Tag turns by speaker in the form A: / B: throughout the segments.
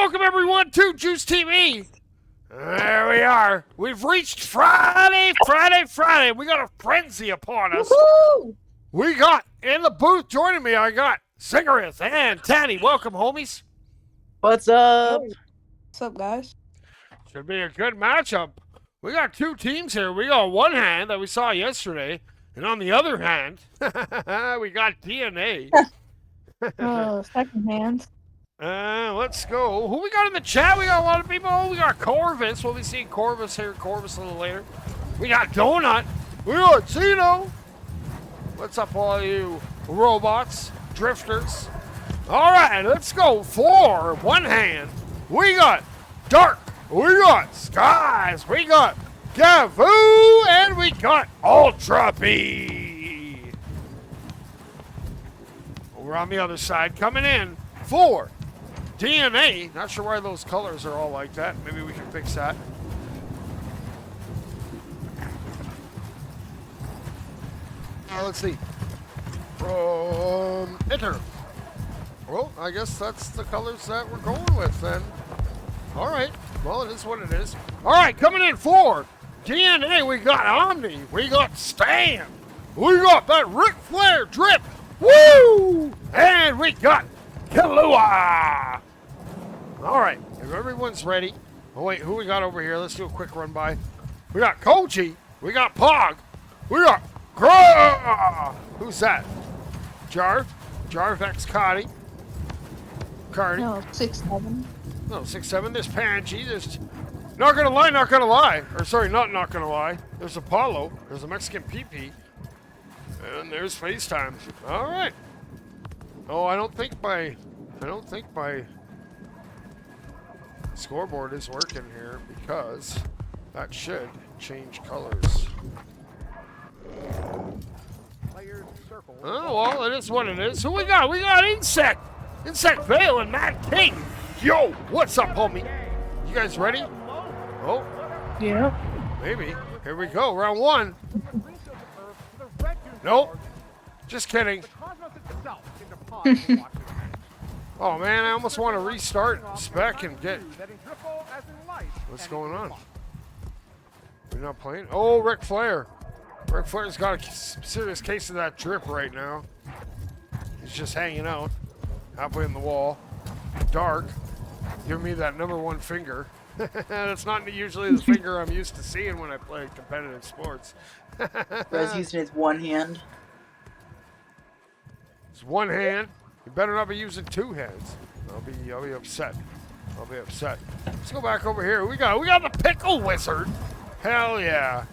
A: welcome everyone to Juice TV. There we are. We've reached Friday. We got a frenzy upon us.
B: Woohoo!
A: We got, in the booth joining me, I got Singarith and Tanny. Welcome, homies.
C: What's up?
B: What's up, guys?
A: Should be a good matchup. We got two teams here. We got one hand that we saw yesterday, and on the other hand, we got DNA.
B: Second hand.
A: Let's go. Who we got in the chat? We got a lot of people. We got Corvus. We'll be seeing Corvus here. Corvus a little later. We got Donut. We got Tino. What's up, all you robots, drifters? All right, let's go for one hand. We got Dark. We got Skies. We got Gavu. And we got Ultra B. Over on the other side, coming in for DNA. Not sure why those colors are all like that. Maybe we can fix that. Let's see. From Enter. Well, I guess that's the colors that we're going with then. All right. Well, it is what it is. All right, coming in for DNA, we got Omni. We got Stan. We got that Ric Flair drip. Woo! And we got Kahlua. All right, if everyone's ready. Oh, wait, who we got over here? Let's do a quick run by. We got Koji. We got Pog. We got Grah. Who's that? Jarv. Jarv X Cardi.
B: No, 6-7.
A: No, 6-7. There's Panji. There's not gonna lie. Or sorry, not gonna lie. There's Apollo. There's a Mexican PP. And there's FaceTime. All right. Oh, I don't think my scoreboard is working here because that should change colors. Oh, well, it is what it is. Who we got? We got Insect. Insect Veil and Matt King. Yo, what's up, homie? You guys ready? Oh.
B: Yeah.
A: Maybe. Here we go. Round one. Nope. Just kidding. Oh, man, I almost want to restart spec and get... What's going on? We're not playing? Oh, Ric Flair. Ric Flair's got a serious case of that drip right now. He's just hanging out. Halfway in the wall. Dark. Giving me that #1 finger. That's not usually the finger I'm used to seeing when I play competitive sports.
C: He's using his one hand.
A: It's one hand. You better not be using two hands. I'll be upset. I'll be upset. Let's go back over here. We got the Pickle Wizard. Hell yeah.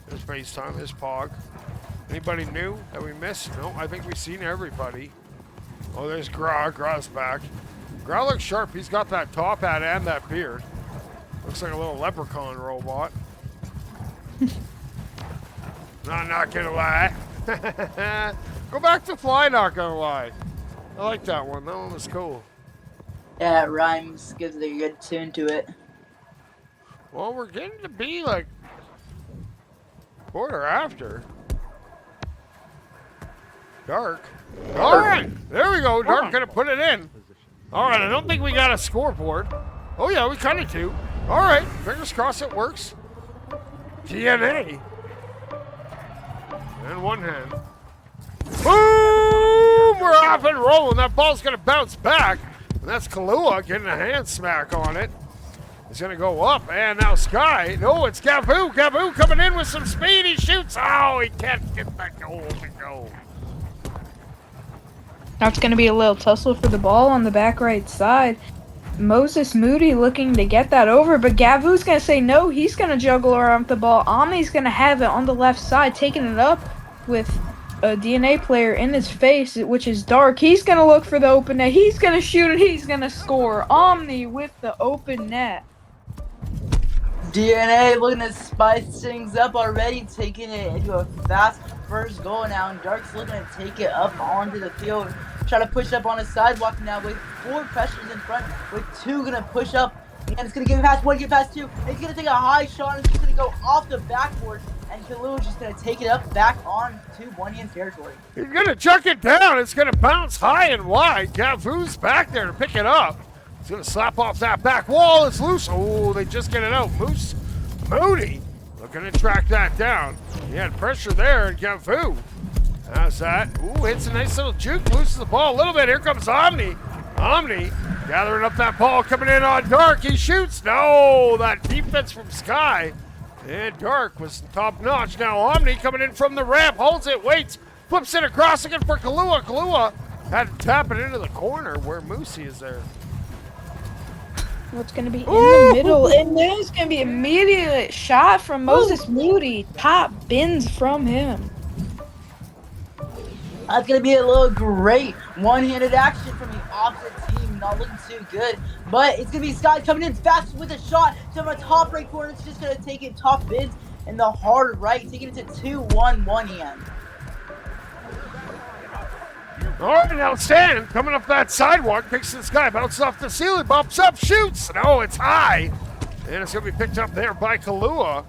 A: There's FaceTime. There's Pog. Anybody new that we missed? No, I think we've seen everybody. Oh, there's Grah. Grah's back. Grah looks sharp. He's got that top hat and that beard. Looks like a little leprechaun robot. Not gonna lie. Go back to Fly, not gonna lie. I like that one. That one was cool.
C: Yeah, it rhymes. Gives it a good tune to it.
A: Well, we're getting to be like quarter after. Dark. All right, there we go. Dark gonna put it in. All right, I don't think we got a scoreboard. Oh yeah, we kind of do. All right, fingers crossed it works. DNA. And one hand. Boom! We're off and rolling. That ball's gonna bounce back. And that's Kahlua getting a hand smack on it. He's gonna go up, and now Sky. No, it's Gavu. Gavu coming in with some speed. He shoots. Oh, he can't get that goal to go.
B: Now it's going to be a little tussle for the ball on the back right side. Moses Moody looking to get that over, but Gavu's going to say no. He's going to juggle around the ball. Omni's going to have it on the left side, taking it up with a DNA player in his face, which is Dark. He's going to look for the open net. He's going to shoot it. He's going to score. Omni with the open net.
C: DNA looking to spice things up already, taking it into a fast first goal now, and Dark's looking to take it up onto the field. Try to push up on the sidewalk now with 4 pressures in front, with 2 gonna push up, and it's gonna get past 1, get past 2, and he's gonna take a high shot, and it's gonna go off the backboard, and Kalu's just gonna take it up back on to one-hand territory.
A: He's gonna chuck it down. It's gonna bounce high and wide. Gavu's back there to pick it up. He's gonna slap off that back wall. It's loose. Oh, they just get it out. Moody looking to track that down. He had pressure there, and Gavu has that. Ooh, hits a nice little juke, loses the ball a little bit. Here comes Omni. Omni gathering up that ball, coming in on Dark. He shoots. No, that defense from Sky. And Dark was top notch. Now Omni coming in from the ramp, holds it, waits, flips it across again for Kalua. Kalua had to tap it into the corner where Moosey is there.
B: What's going to be in the middle, and there's going to be immediate shot from Moses Moody. Top bins from him.
C: That's going to be a little great one-handed action from the opposite team. Not looking too good. But it's going to be Sky coming in fast with a shot to the top right corner. It's just going to take it top bids in the hard right, taking it to 2-1 one-hand.
A: All right, now Stan coming up that sidewalk, picks this guy, bounces off the ceiling, bumps up, shoots. No, it's high. And it's going to be picked up there by Kalua,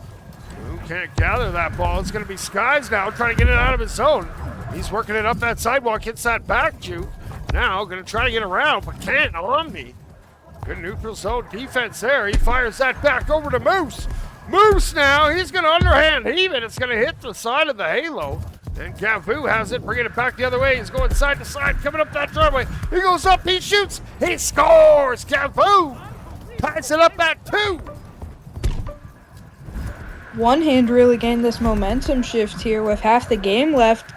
A: who can't gather that ball. It's going to be Skies now trying to get it out of his zone. He's working it up that sidewalk, hits that back juke. Now going to try to get around, but can't. Omni. Good neutral zone defense there. He fires that back over to Moose. Moose now, he's going to underhand heave it. It's going to hit the side of the halo. And Gavu has it, bringing it back the other way. He's going side to side, coming up that driveway. He goes up, he shoots, he scores. Gavu ties it up at 2.
B: One hand really gained this momentum shift here with half the game left.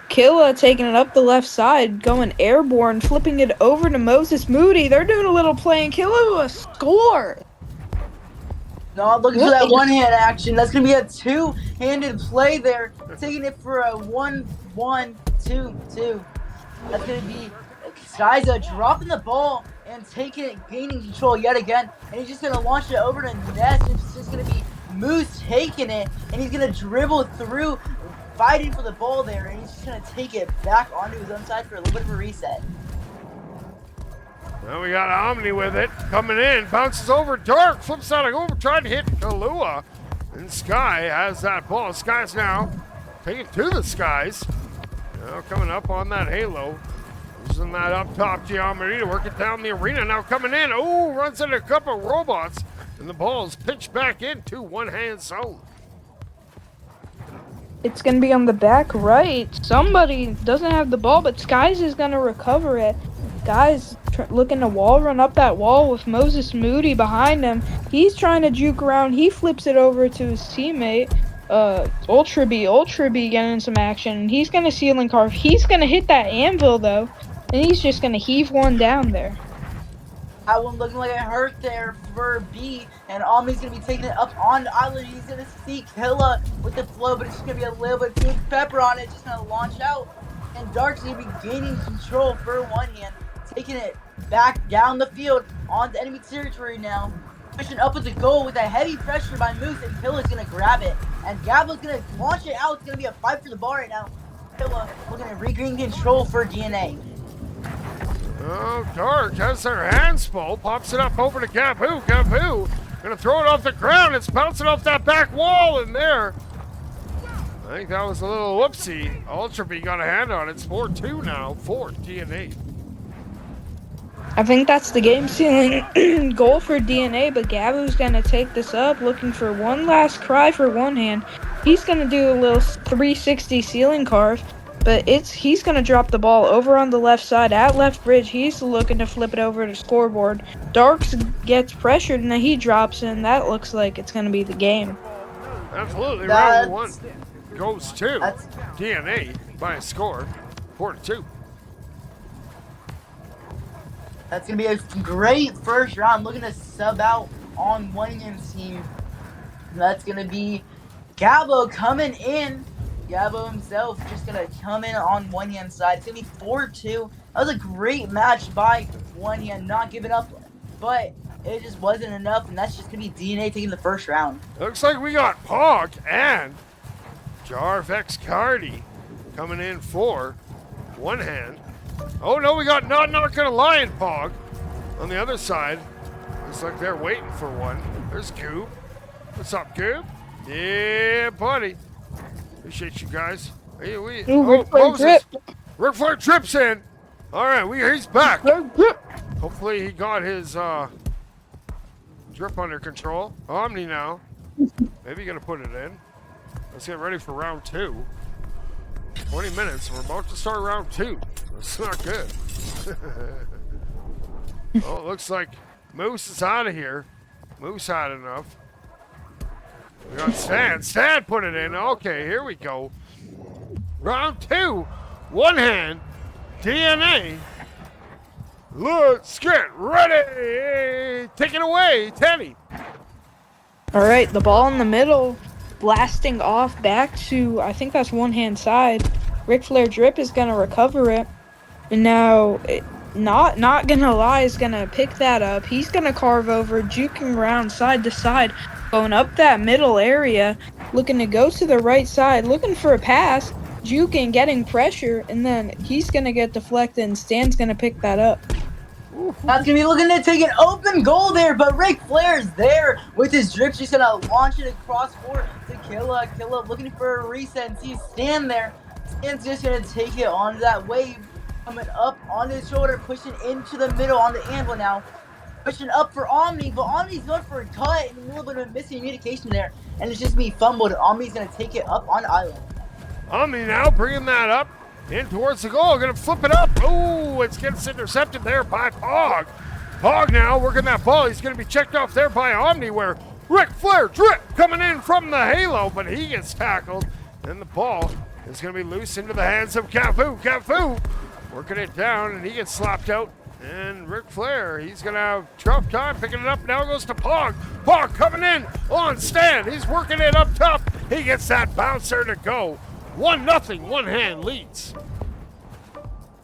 B: Killa taking it up the left side, going airborne, flipping it over to Moses Moody. They're doing a little play, and Killa scores.
C: Not looking for that one-hand action. That's going to be a two-handed play there. Taking it for a 1-1-2-2. That's going to be Skyza dropping the ball and taking it, gaining control yet again. And he's just going to launch it over to Ness. It's just going to be Moose taking it. And he's going to dribble through, fighting for the ball there. And he's just going to take it back onto his own side for a little bit of a reset.
A: Now we got Omni with it, coming in, bounces over Dark, flips out over, trying to hit Kalua. And Sky has that ball. Sky's now taking to the Skies. Now coming up on that halo. Using that up top geometry to work it down the arena. Now coming in, oh, runs into a couple of robots. And the ball is pitched back into one-hand zone.
B: It's going to be on the back right. Somebody doesn't have the ball, but Skies is going to recover it. Guys looking to wall run up that wall with Moses Moody behind him. He's trying to juke around. He flips it over to his teammate, Ultra B getting some action. And he's going to ceiling carve. He's going to hit that anvil, though. And he's just going to heave one down there.
C: That one looking like it hurt there for B. And Omni's going to be taking it up on the island. He's going to see Killa with the flow, but it's just going to be a little bit too pepper on it. Just going to launch out. And Dark's going to be gaining control for one hand. Taking it back down the field onto enemy territory now. Pushing up with the goal with a heavy pressure by Moose, and Killa's going to grab it. And Gaba's going to launch it out. It's going to be a fight for the ball right now. Killa looking to regain control for DNA.
A: Oh, Dark has their hands full. Pops it up over to Gabu. Gabu going to throw it off the ground. It's bouncing off that back wall in there. I think that was a little whoopsie. Ultra B got a hand on it. It's 4-2 now for DNA.
B: I think that's the game sealing goal for DNA, but Gabu's going to take this up, looking for one last cry for one hand. He's going to do a little 360 ceiling carve, but he's going to drop the ball over on the left side at left bridge. He's looking to flip it over to scoreboard. Darks gets pressured, and then he drops in. That looks like it's going to be the game.
A: Absolutely. Round 1 goes to DNA by a score 4-2.
C: That's going to be a great first round. Looking to sub out on one hand's team. That's going to be Gabo coming in. Gabo himself just going to come in on one hand side. It's going to be 4-2. That was a great match by one hand. Not giving up, but it just wasn't enough. And that's just going to be DNA taking the first round.
A: Looks like we got Pog and Jarvex Cardi coming in for one hand. Oh no, we got Not Gonna Lie and Pog on the other side. Looks like they're waiting for one. There's Coop. What's up, Coop? Yeah, buddy. Appreciate you guys. Hey,
B: Ooh, Ric Flair
A: Moses.
B: drip.
A: Ric Flair drips in. All right, he's back.
B: Flair drip.
A: Hopefully he got his drip under control. Omni now. Maybe gonna put it in. Let's get ready for round 2. 20 minutes. We're about to start round 2. That's not good. Oh, it looks like Moose is out of here. Moose had enough. We got Stan. Stan put it in. Okay, here we go. Round 2. One hand. DNA. Let's get ready. Take it away, Teddy.
B: All right, the ball in the middle, blasting off back to, I think that's one hand side. Ric Flair drip is gonna recover it, and now, not gonna lie, is gonna pick that up. He's gonna carve over, juking around side to side, going up that middle area, looking to go to the right side, looking for a pass, juking, getting pressure, and then he's gonna get deflected, and Stan's gonna pick that up.
C: That's gonna be looking to take an open goal there, but Ric Flair's there with his drip, just gonna launch it across court to Killa. Killa looking for a reset and sees Stan there. Stan's just gonna take it onto that wave, coming up on his shoulder, pushing into the middle on the anvil now. Pushing up for Omni, but Omni's going for a cut and a little bit of miscommunication there, and it's just being fumbled. Omni's gonna take it up on Island.
A: Omni now bringing that up in towards the goal. Gonna flip it up. Oh, it gets intercepted there by Pog. Pog now working that ball. He's gonna be checked off there by Omni, where Ric Flair drip coming in from the halo, but he gets tackled. And the ball is gonna be loose into the hands of Cafu. Cafu working it down, and he gets slapped out. And Ric Flair, he's gonna have tough time picking it up. Now it goes to Pog. Pog coming in on Stan. He's working it up top. He gets that bouncer to go. 1-0, one hand leads.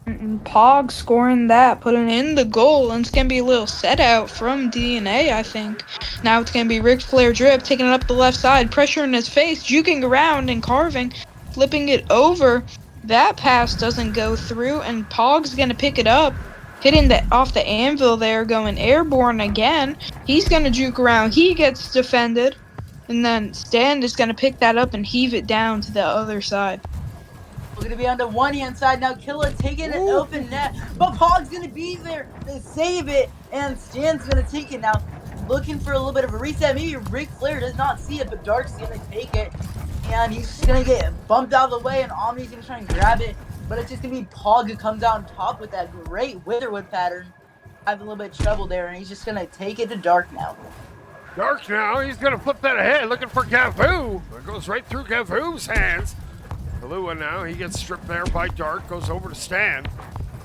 B: Pog scoring that, putting in the goal, and it's going to be a little set out from DNA, I think. Now it's going to be Ric Flair drip, taking it up the left side, pressure in his face, juking around and carving, flipping it over. That pass doesn't go through, and Pog's going to pick it up, hitting off the anvil there, going airborne again. He's going to juke around. He gets defended. And then Stan is going to pick that up and heave it down to the other side.
C: We're going to be on the one-hand side now. Killa taking an open net. But Pog's going to be there to save it. And Stan's going to take it now. Looking for a little bit of a reset. Maybe Ric Flair does not see it, but Dark's going to take it. And he's just going to get bumped out of the way. And Omni's going to try and grab it. But it's just going to be Pog who comes out on top with that great Witherwood pattern. Having a little bit of trouble there. And he's just going to take it to Dark now.
A: Dark now, he's going to flip that ahead, looking for Gavu. It goes right through Gavu's hands. Kalua now, he gets stripped there by Dark, goes over to Stan.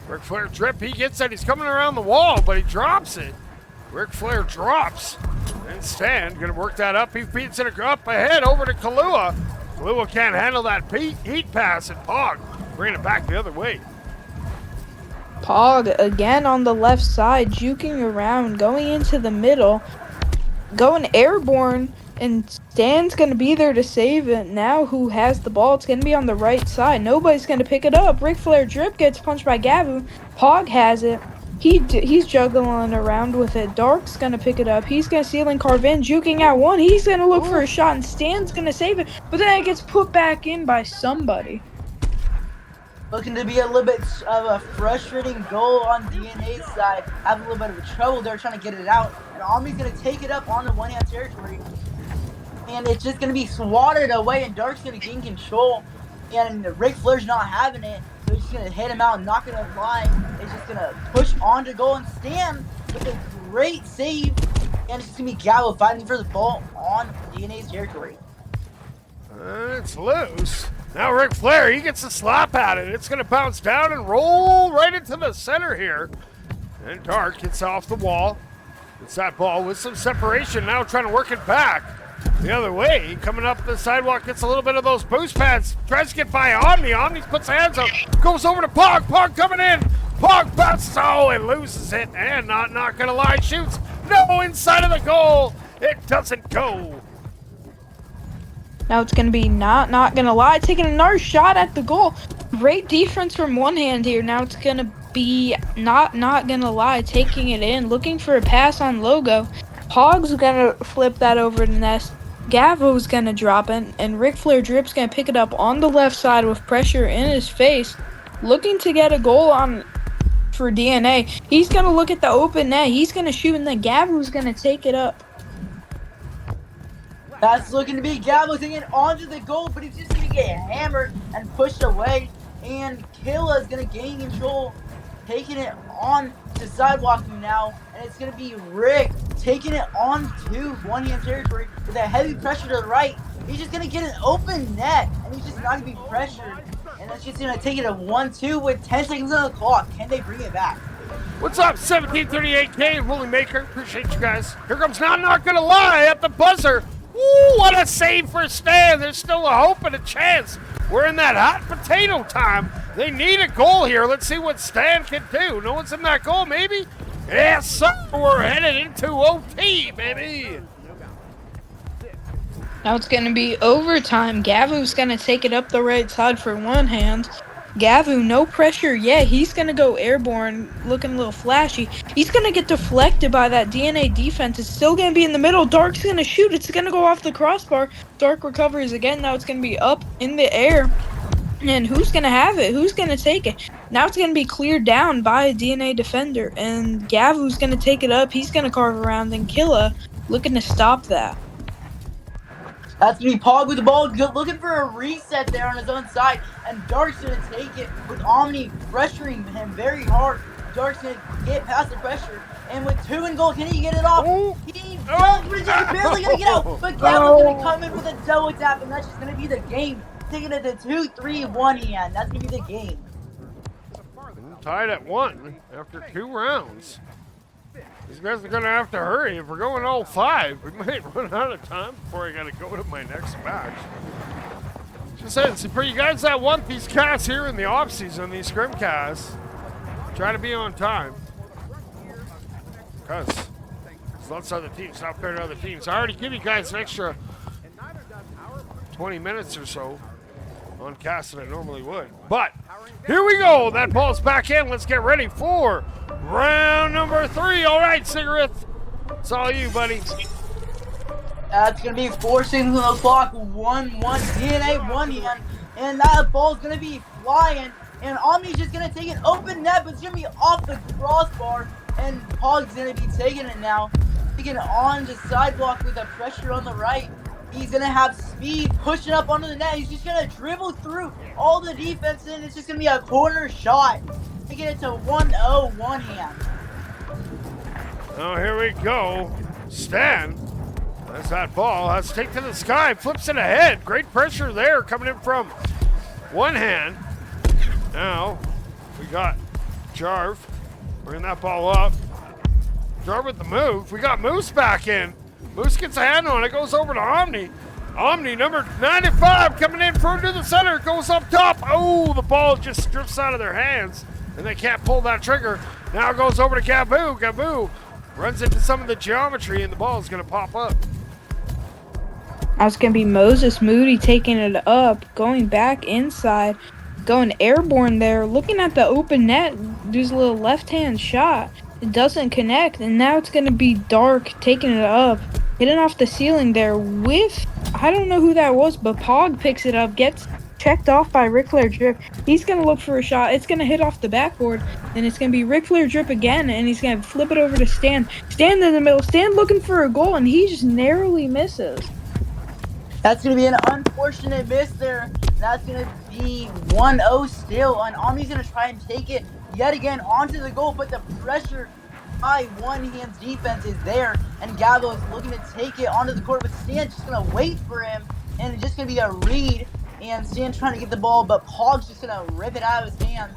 A: Ric Flair drip, he gets it, he's coming around the wall, but he drops it. Ric Flair drops. And Stan going to work that up, he feeds it up ahead over to Kalua. Kalua can't handle that heat pass, and Pog bringing it back the other way.
B: Pog again on the left side, juking around, going into the middle. Going airborne, and Stan's going to be there to save it. Now who has the ball? It's going to be on the right side. Nobody's going to pick it up. Ric Flair drip gets punched by Gavu. Pog has it. He's juggling around with it. Dark's going to pick it up. He's going to seal and carve in, juking out one. He's going to look for a shot, and Stan's going to save it. But then it gets put back in by somebody.
C: Looking to be a little bit of a frustrating goal on DNA's side. Having a little bit of trouble there trying to get it out. And Omni's going to take it up on the one-hand territory. And it's just going to be swatted away, and Dark's going to gain control. And Ric Flair's not having it. So he's just going to hit him out and not going to lie. It's just going to push on to goal and Stan with a great save. And it's just going to be Gallo fighting for the ball on DNA's territory.
A: It's loose. Now Ric Flair, he gets a slap at it. It's going to bounce down and roll right into the center here. And Dark gets off the wall. It's that ball with some separation now, trying to work it back the other way. Coming up the sidewalk, gets a little bit of those boost pads. Tries to get by Omni. Omni puts hands up. Goes over to Pog. Pog coming in. Pog bounces. Oh, and loses it. And not going to lie, shoots. No, inside of the goal. It doesn't go.
B: Now it's going to be not going to lie, taking another shot at the goal. Great defense from one hand here. Now it's going to be not going to lie, taking it in, looking for a pass on Logo. Pog's going to flip that over to Gavo's gonna drop it, and Ric Flair Drip's gonna pick it up on the left side with pressure in his face, looking to get a goal on for DNA. He's gonna look at the open net. He's gonna shoot, and then Gavo's gonna take it up.
C: That's looking to be Gabo taking it onto the goal, but he's just going to get hammered and pushed away. And Killa is going to gain control, taking it on the sidewalk now. And it's going to be Rick taking it onto one-hand territory with a heavy pressure to the right. He's just going to get an open net, and he's just not going to be pressured. And that's just going to take it a 1-2 with 10 seconds on the clock. Can they bring it back?
A: What's up, 1738K and Wooly Maker? Appreciate you guys. Here comes Now Not Gonna Lie at the buzzer. Ooh, what a save for Stan. There's still a hope and a chance. We're in that hot potato time. They need a goal here. Let's see what Stan can do. No one's in that goal, maybe? Yes, sir. We're headed into OT, baby.
B: Now it's going to be overtime. Gavu's going to take it up the right side for one hand. Gavu, no pressure yet. He's going to go airborne, looking a little flashy. He's going to get deflected by that DNA defense. It's still going to be in the middle. Dark's going to shoot. It's going to go off the crossbar. Dark recovers again. Now it's going to be up in the air. And who's going to have it? Who's going to take it? Now it's going to be cleared down by a DNA defender. And Gavu's going to take it up. He's going to carve around. And Killa looking to stop that.
C: That's going to be Pog with the ball, looking for a reset there on his own side. And Dark's going to take it with Omni pressuring him very hard. Dark's going to get past the pressure. And with 2 in goal, can he get it off? He does, but he's just barely going to get out. But Gavin's going to come in with a double tap, and that's just going to be the game. Taking it to 2-3-1 hand. That's going to be the game.
A: Tied at 1 after 2 rounds. These guys are going to have to hurry. If we're going all 5, we might run out of time before I got to go to my next match. Just saying, so for you guys that want these casts here in the off-season, these scrim casts, try to be on time. Because there's lots of other teams out there to other teams. I already give you guys an extra 20 minutes or so on cast than I normally would. But here we go. That ball's back in. Let's get ready for round number 3. All right, Cigarette. It's all you, buddy.
C: That's going to be 4 seconds on the clock. 1-1. DNA 1 hand. And that ball's going to be flying. And Omni's just going to take an open net, but it's going to be off the crossbar. And Pog's going to be taking it now. Taking it on the sidewalk with the pressure on the right. He's going to have speed pushing up onto the net. He's just going to dribble through all the defense, and it's just going to be a corner shot. Taking it to 1-0, one hand.
A: Oh, here we go. Stan. That's that ball. That's take to the sky. Flips it ahead. Great pressure there coming in from one hand. Now, we got Jarv. Bringing that ball up. Jarv with the move. We got Moose back in. Moose gets a hand on it. Goes over to Omni. Omni, number 95, coming in through to the center. Goes up top. Oh, the ball just drifts out of their hands. And they can't pull that trigger. Now it goes over to Gabu. Gabu runs into some of the geometry, and the ball is going to pop up.
B: That's going to be Moses Moody taking it up, going back inside, going airborne there, looking at the open net, does a little left-hand shot. It doesn't connect, and now it's going to be Dark taking it up, hitting off the ceiling there with, I don't know who that was, but Pog picks it up, gets checked off by Ric Flair Drip. He's going to look for a shot. It's going to hit off the backboard, and it's going to be Ric Flair Drip again, and he's going to flip it over to Stan. Stan in the middle. Stan looking for a goal, and he just narrowly misses.
C: That's going to be an unfortunate miss there. That's going to be 1-0 still, and Omni's going to try and take it yet again onto the goal, but the pressure by one hand's defense is there, and Gabo is looking to take it onto the court, but Stan's just going to wait for him, and it's just going to be a read, and Stan's trying to get the ball, but Pog's just going to rip it out of his hands,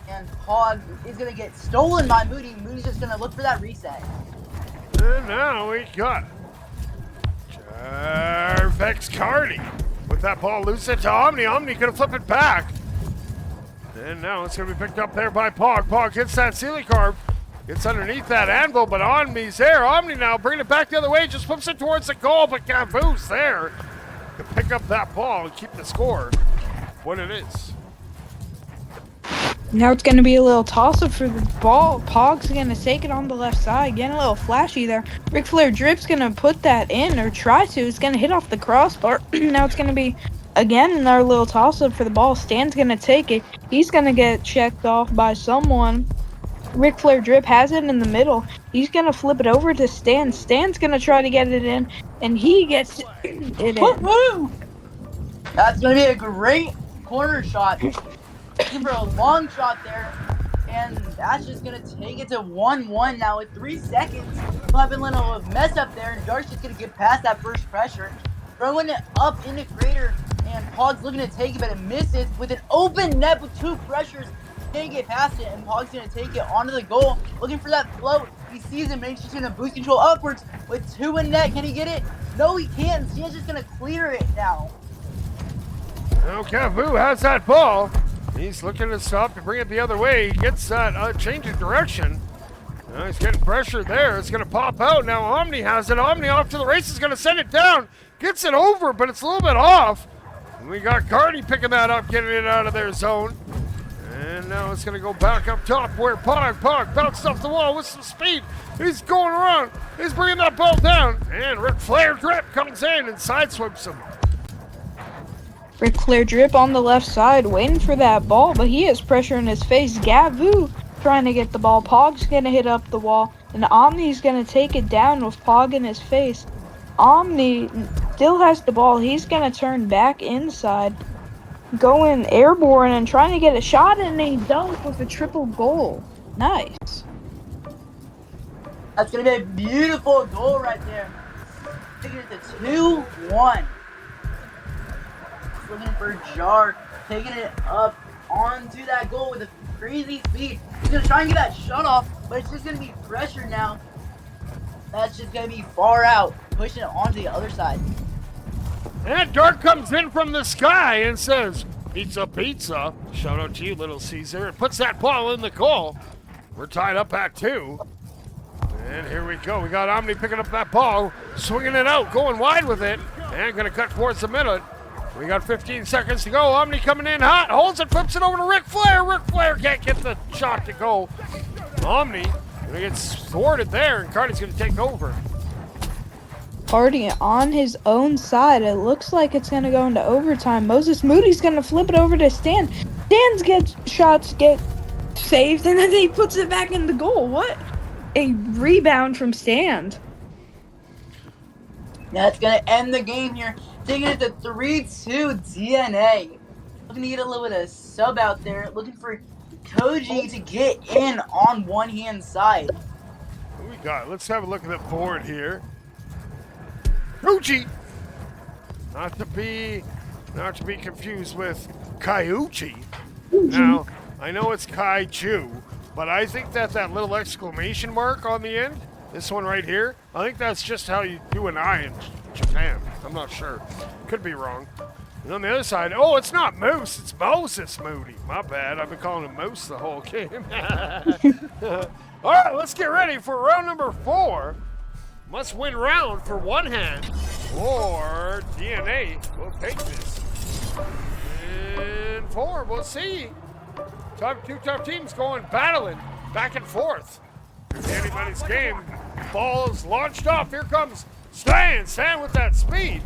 C: and Pog is going to get stolen by Moody. Moody's just going to look for that reset.
A: And now we got Vex Cardi with that ball loose to Omni. Omni gonna flip it back. And now it's gonna be picked up there by Pog. Pog hits that ceiling carve. Gets underneath that anvil, but Omni's there. Omni now bringing it back the other way. Just flips it towards the goal, but Gavu's there to pick up that ball and keep the score what it is.
B: Now it's going to be a little toss-up for the ball. Pog's going to take it on the left side. Getting a little flashy there. Ric Flair Drip's going to put that in, or try to. It's going to hit off the crossbar. Now it's going to be, again, another little toss-up for the ball. Stan's going to take it. He's going to get checked off by someone. Ric Flair Drip has it in the middle. He's going to flip it over to Stan. Stan's going to try to get it in, and he gets it in.
C: Woo-hoo! That's going to be a great corner shot. Looking for a long shot there. And that's just going to take it to 1-1 now with 3 seconds. We'll have a little mess up there. And Dark's just going to get past that first pressure. Throwing it up into Crater. And Pog's looking to take it, but it misses. With an open net with 2 pressures. Can't get past it. And Pog's going to take it onto the goal. Looking for that float. He sees it. Makes just going to boost control upwards. With 2 in net. Can he get it? No, he can't. Stan's just going to clear it now.
A: Now Cavu has that ball. He's looking to stop to bring it the other way. He gets that change of direction. Now he's getting pressure there. It's going to pop out. Now Omni has it. Omni off to the races. Going to send it down. Gets it over, but it's a little bit off. And we got Cardi picking that up, getting it out of their zone. And now it's going to go back up top where Pog bounced off the wall with some speed. He's going around. He's bringing that ball down. And Ric Flair Drip comes in and sideswipes him.
B: Ric Flair Drip on the left side, waiting for that ball, but he has pressure in his face. Gavu trying to get the ball. Pog's going to hit up the wall, and Omni's going to take it down with Pog in his face. Omni still has the ball. He's going to turn back inside, going airborne and trying to get a shot, and he does with a triple goal. Nice.
C: That's going to be a beautiful goal right there. Taking it to 2-1. Looking for Jar, taking it up onto that goal with a crazy speed. He's going to try and get that shot off, but it's just going to be pressure now. That's just going to be far out, pushing it onto the other side.
A: And Dark comes in from the sky and says, "Pizza, pizza." Shout out to you, Little Caesar. And puts that ball in the goal. We're tied up at 2. And here we go. We got Omni picking up that ball, swinging it out, going wide with it, and going to cut towards the middle. We got 15 seconds to go. Omni coming in hot, holds it, flips it over to Ric Flair. Ric Flair can't get the shot to go. Omni gets thwarted there, and Cardi's going to take over.
B: Cardi on his own side. It looks like it's going to go into overtime. Moses Moody's going to flip it over to Stan. Stan's shots get saved, and then he puts it back in the goal. What a rebound from Stan.
C: That's going to end the game here. Taking it to 3-2 DNA. Looking to get a little bit of sub out there. Looking for Koji to get in on one hand side.
A: What we got? Let's have a look at the board here. Koji! Not to be confused with Kaiuchi. Now, I know it's Kaiju, but I think that little exclamation mark on the end, this one right here, I think that's just how you do an I in Japan. I'm not sure. Could be wrong. And on the other side, oh, it's not Moose, it's Moses Moody. My bad, I've been calling him Moose the whole game. All right, let's get ready for round number 4. Must-win round for one hand, or DNA will take this. And 4, we'll see. Two tough teams battling back and forth. It's anybody's game. Ball is launched off. Here comes Stan with that speed.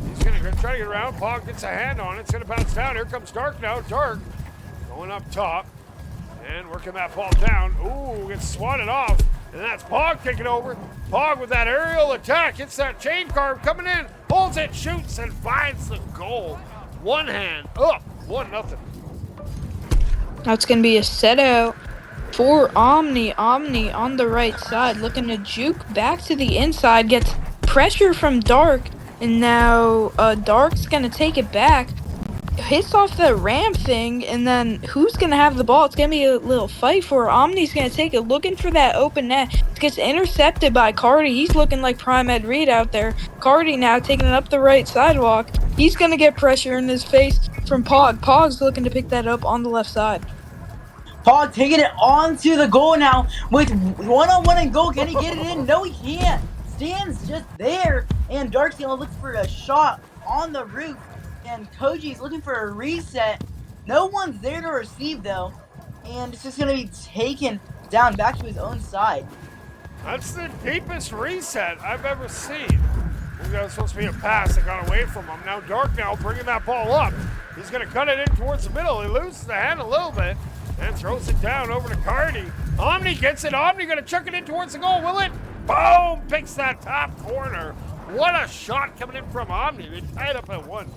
A: He's going to try to get around. Pog gets a hand on it. It's going to bounce down. Here comes Dark now. Dark going up top and working that ball down. Ooh, gets swatted off. And that's Pog taking over. Pog with that aerial attack. Hits that chain carve coming in. Holds it, shoots, and finds the goal. One hand up. 1-0.
B: Now it's going to be a set out for Omni. Omni on the right side, looking to juke back to the inside. Gets pressure from Dark, and now Dark's going to take it back. Hits off the ramp thing, and then who's going to have the ball? It's going to be a little fight for Omni's going to take it, looking for that open net. It gets intercepted by Cardi. He's looking like Prime Ed Reed out there. Cardi now taking it up the right sidewalk. He's going to get pressure in his face from Pog. Pog's looking to pick that up on the left side.
C: Pog taking it onto the goal now with one-on-one and goal. Can he get it in? No, he can't. Stan's just there, and Dark's going to look for a shot on the roof. And Koji's looking for a reset. No one's there to receive, though. and it's just gonna be taken down back to his own side.
A: That's the deepest reset I've ever seen. That was supposed to be a pass that got away from him. Now Dark now bringing that ball up. He's going to cut it in towards the middle. He loses the hand a little bit and throws it down over to Cardi. Omni gets it. Omni going to chuck it in towards the goal. Will it? Boom! Picks that top corner. What a shot coming in from Omni. They tied up at 1.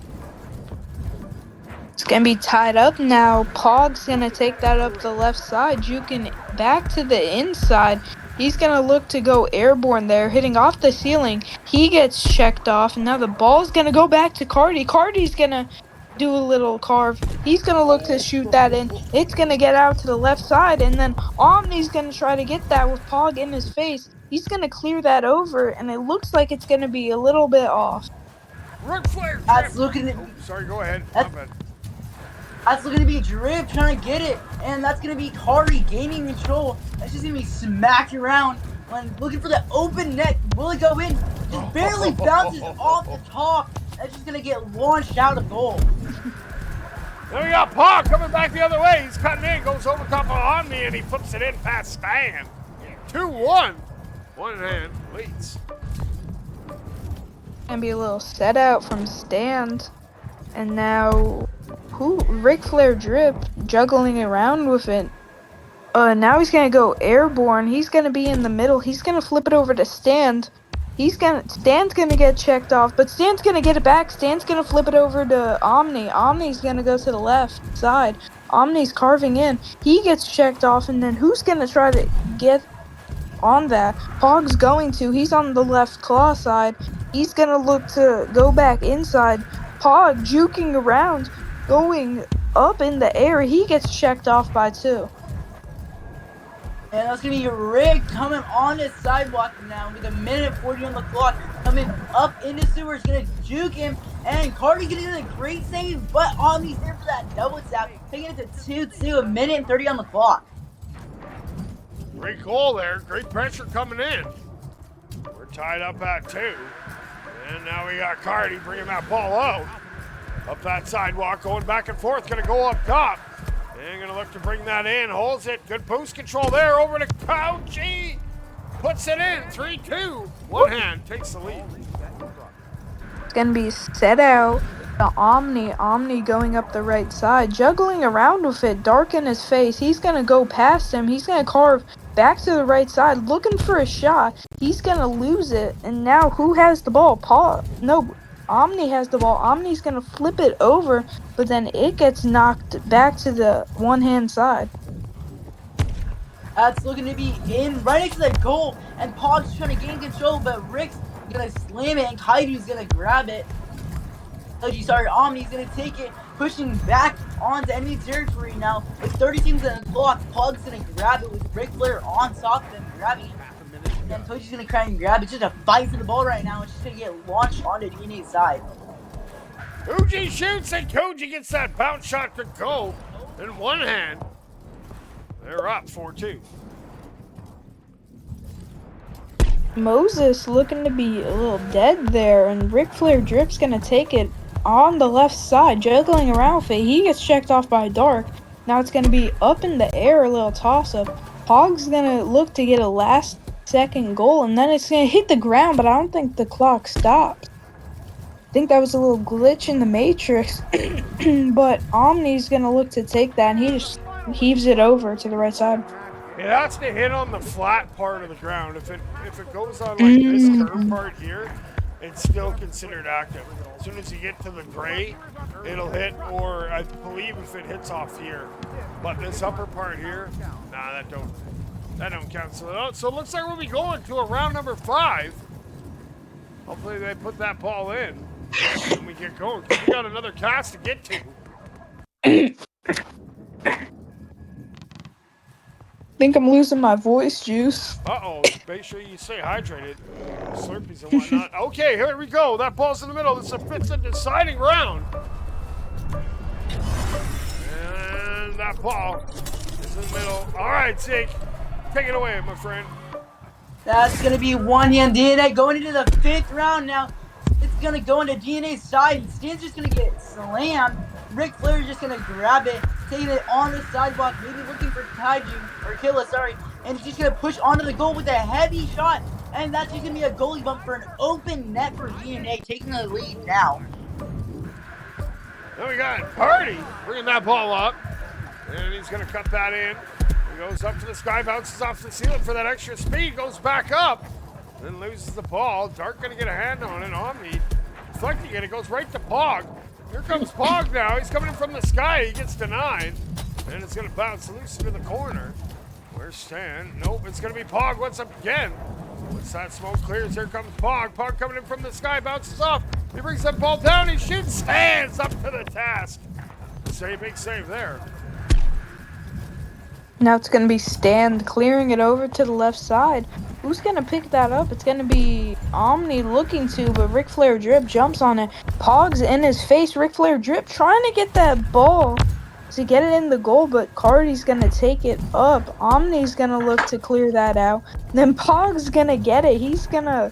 B: It's going to be tied up now. Pog's going to take that up the left side, juking back to the inside. He's going to look to go airborne there, hitting off the ceiling. He gets checked off, and now the ball's going to go back to Cardi. Cardi's going to do a little carve. He's going to look to shoot that in. It's going to get out to the left side, and then Omni's going to try to get that with Pog in his face. He's going to clear that over, and it looks like it's going to be a little bit off.
A: Ric Flair.
C: That's looking at.
A: Oh, sorry, go ahead.
C: That's looking to be Drip trying to get it, and that's going to be Cardi gaining control. That's just going to be smacked around when looking for the open net. Will it go in? Just barely bounces off the top. That's just going to get launched out of goal.
A: Then we got Pog coming back the other way. He's cutting in, goes over top of Omni, and he flips it in past Stan. 2-1. One hand leads.
B: Gonna be a little set out from Stand. And now Ric Flair Drip juggling around with it. Now he's gonna go airborne. He's gonna be in the middle. He's gonna flip it over to Stand. Stan's gonna get checked off, but Stan's gonna get it back. Stan's gonna flip it over to Omni. Omni's gonna go to the left side. Omni's carving in. He gets checked off, and then who's gonna try to get on that? Pog's going to. He's on the left claw side. He's gonna look to go back inside. Pog juking around, going up in the air. He gets checked off by 2.
C: And that's going to be Rick coming on the sidewalk now with 1:40 on the clock. Coming up into Sewer is going to juke him. And Cardi going to do a great save, but Omni's there for that double tap. Taking it to 2-2, 1:30 on the clock.
A: Great goal there. Great pressure coming in. We're tied up at 2. And now we got Cardi bringing that ball out. Up that sidewalk, going back and forth. Going to go up top. And going to look to bring that in. Holds it. Good boost control there. Over to Couchy. Puts it in. 3-2. One hand takes the lead.
B: It's gonna be set out. The Omni going up the right side, juggling around with it. Dark in his face. He's gonna go past him. He's gonna carve back to the right side, looking for a shot. He's gonna lose it. And now who has the ball? Omni has the ball. Omni's gonna flip it over, but then it gets knocked back to the one-hand side.
C: That's looking to be in right next to the goal, and Pog's trying to gain control, but Rick's gonna slam it, and Kaiju's gonna grab it. Omni's gonna take it, pushing back onto enemy territory now. With 30 seconds on the clock, Pog's gonna grab it with Ric Flair on top of him, grabbing it. And Koji's gonna try and grab it. It's just a fight for the ball right now. It's just gonna get launched onto DNA's side.
A: Koji shoots and Koji gets that bounce shot to go in one hand. They're up 4-2.
B: Moses looking to be a little dead there, and Ric Flair Drip's gonna take it on the left side, juggling around with it. He gets checked off by Dark. Now it's gonna be up in the air, a little toss-up. Pog's gonna look to get a last-second goal, and then it's gonna hit the ground, but I don't think the clock stopped. I think that was a little glitch in the Matrix, but Omni's gonna look to take that, and he just heaves it over to the right side.
A: It has to hit on the flat part of the ground. If it goes on like this curve part here, it's still considered active. As soon as you get to the gray, it'll hit, or I believe if it hits off here. But this upper part here, nah, that don't count. So it looks like we'll be going to a round number 5. Hopefully they put that ball in and we get going, because we got another cast to get to.
B: Think I'm losing my voice, Juice.
A: Uh-oh, make sure you stay hydrated. Slurpees and whatnot. Okay, here we go. That ball's in the middle. This is a 5th and deciding round. And that ball is in the middle. All right, Zeke, take it away, my friend.
C: That's going to be one-hand DNA going into the 5th round now. It's going to go into DNA's side, and Stan's just going to get slammed. Ric Flair is just gonna grab it, taking it on the sidewalk, maybe looking for Kaiju or Killa, sorry, and he's just gonna push onto the goal with a heavy shot, and that's just gonna be a goalie bump for an open net for DNA, taking the lead now.
A: Then we got Party bringing that ball up, and he's gonna cut that in. He goes up to the sky, bounces off the ceiling for that extra speed, goes back up, then loses the ball. Dark gonna get a hand on it. Omni deflecting it. It goes right to Pog. Here comes Pog now. He's coming in from the sky. He gets denied, and it's gonna bounce loose into the corner. Where's Stan? Nope, it's gonna be Pog once again. Once that smoke clears, here comes Pog. Pog coming in from the sky, bounces off. He brings that ball down. He shoots. Stands up to the task. Big save there.
B: Now it's going to be Stan clearing it over to the left side. Who's going to pick that up? It's going to be Omni looking to, but Ric Flair Drip jumps on it. Pog's in his face. Ric Flair Drip trying to get that ball to get it in the goal, but Cardi's going to take it up. Omni's going to look to clear that out. Then Pog's going to get it. He's going to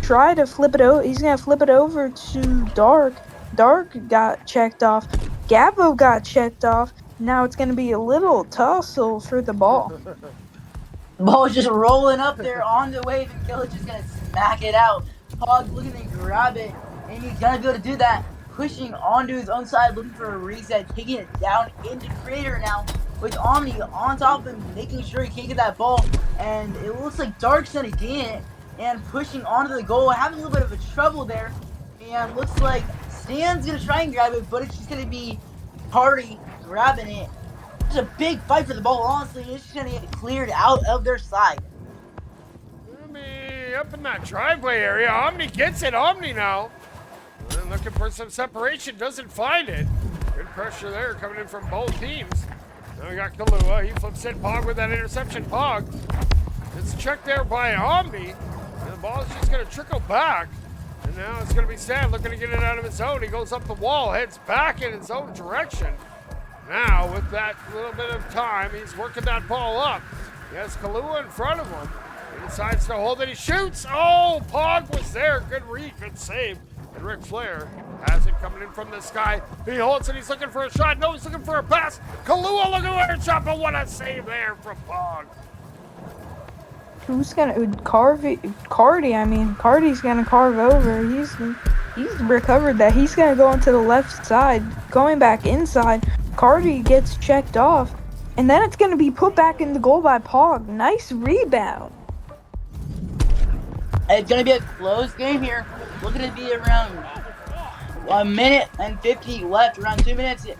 B: try to flip it over. He's going to flip it over to Dark. Dark got checked off. Gabo got checked off. Now it's going to be a little tussle for the ball.
C: Ball just rolling up there on the wave, and Killa just going to smack it out. Pog looking to grab it, and he's going to be able to do that. Pushing onto his own side, looking for a reset, taking it down into Crater now, with Omni on top of him, making sure he can't get that ball. And it looks like Dark's going to gain it, and pushing onto the goal, having a little bit of a trouble there. And looks like Stan's going to try and grab it, but it's just going to be Party grabbing it. It's a big fight for the ball, honestly. It's just going to get cleared out of their side.
A: Up in that driveway area. Omni gets it. Omni now. And looking for some separation. Doesn't find it. Good pressure there coming in from both teams. Now we got Kahlua. He flips in Pog with that interception. Pog. It's checked there by Omni. And the ball is just going to trickle back. And now it's going to be Stan looking to get it out of his zone. He goes up the wall, heads back in his own direction. Now, with that little bit of time, he's working that ball up. He has Kahlua in front of him. He decides to hold it. He shoots. Oh, Pog was there. Good read, good save. And Ric Flair has it coming in from the sky. He holds it. He's looking for a shot. No, he's looking for a pass. Kahlua looking for a shot, but what a save there from Pog.
B: Who's gonna Cardi's gonna carve over. He's recovered that. He's gonna go into the left side, going back inside. Cardi gets checked off, and then it's gonna be put back in the goal by Pog. Nice rebound.
C: It's gonna be a close game here. Looking to be around 1 minute and 50 left, around 2 minutes, and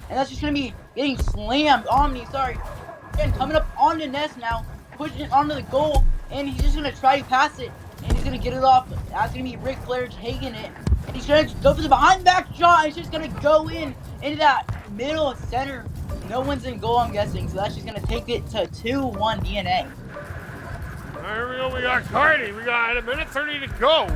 C: that's just gonna be getting slammed. Omni, sorry, again coming up on the nest now. Pushing it onto the goal, and he's just gonna try to pass it, and he's gonna get it off. That's gonna be Ric Flair taking it, and he's gonna go for the behind back shot. It's just gonna go into that middle center. No one's in goal, I'm guessing, so that's just gonna take it to 2-1 DNA.
A: There we go. We got Cardi. We got 1:30 to go.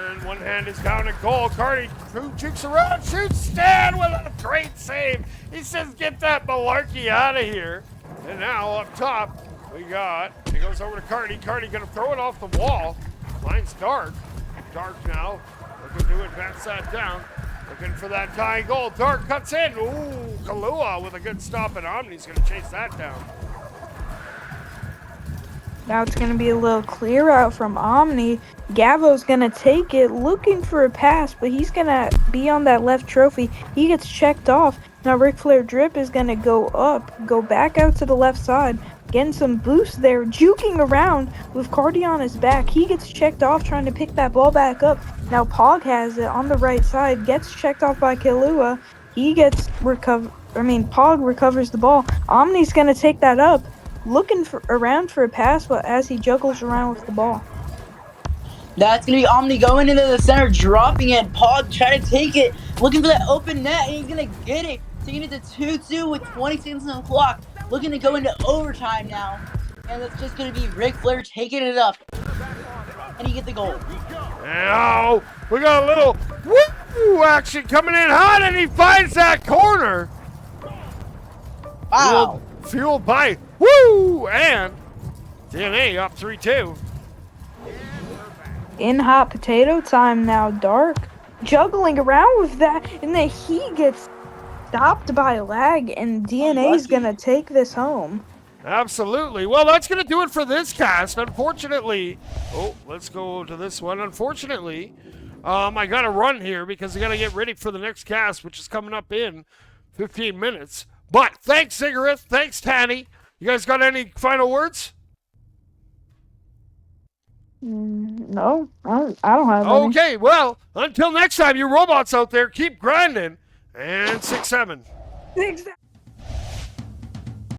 A: And one hand is down at goal. Cardi jukes around, shoots. Stan with a great save. He says, "Get that malarkey out of here." And now up top, we got, he goes over to Cardi. Cardi gonna throw it off the wall. Finds Dark. Dark now, looking to advance that down. Looking for that tying goal. Dark cuts in. Ooh, Kahlua with a good stop, and Omni's gonna chase that down.
B: Now it's gonna be a little clear out from Omni. Gavo's gonna take it, looking for a pass, but he's gonna be on that left trophy. He gets checked off. Now Ric Flair Drip is gonna go back out to the left side, getting some boost there, juking around with Cardi on his back. He gets checked off, trying to pick that ball back up. Now Pog has it on the right side, gets checked off by Kahlua. Pog recovers the ball. Omni's gonna take that up, looking around for a pass, but as he juggles around with the ball.
C: That's going to be Omni going into the center, dropping it. Pog trying to take it, looking for that open net, and he's going to get it. Taking it to 2-2 with 20 seconds on the clock. Looking to go into overtime now. And it's just going to be Ric Flair taking it up. And he gets the goal.
A: Now, we got a little woo action coming in hot, and he finds that corner.
C: Wow.
A: Fueled by woo, and DNA up 3-2.
B: In hot potato time now. Dark juggling around with that, and then he gets stopped by lag, and DNA's
C: Unlucky.
B: gonna take this home.
A: Absolutely. Well, that's going to do it for this cast. Unfortunately, let's go to this one. Unfortunately, I got to run here because I got to get ready for the next cast, which is coming up in 15 minutes. But thanks, Ziggurat. Thanks, Tanny. You guys got any final words?
B: No, I don't have any.
A: Okay, well, until next time, you robots out there, keep grinding. And 6-7.
B: Exactly.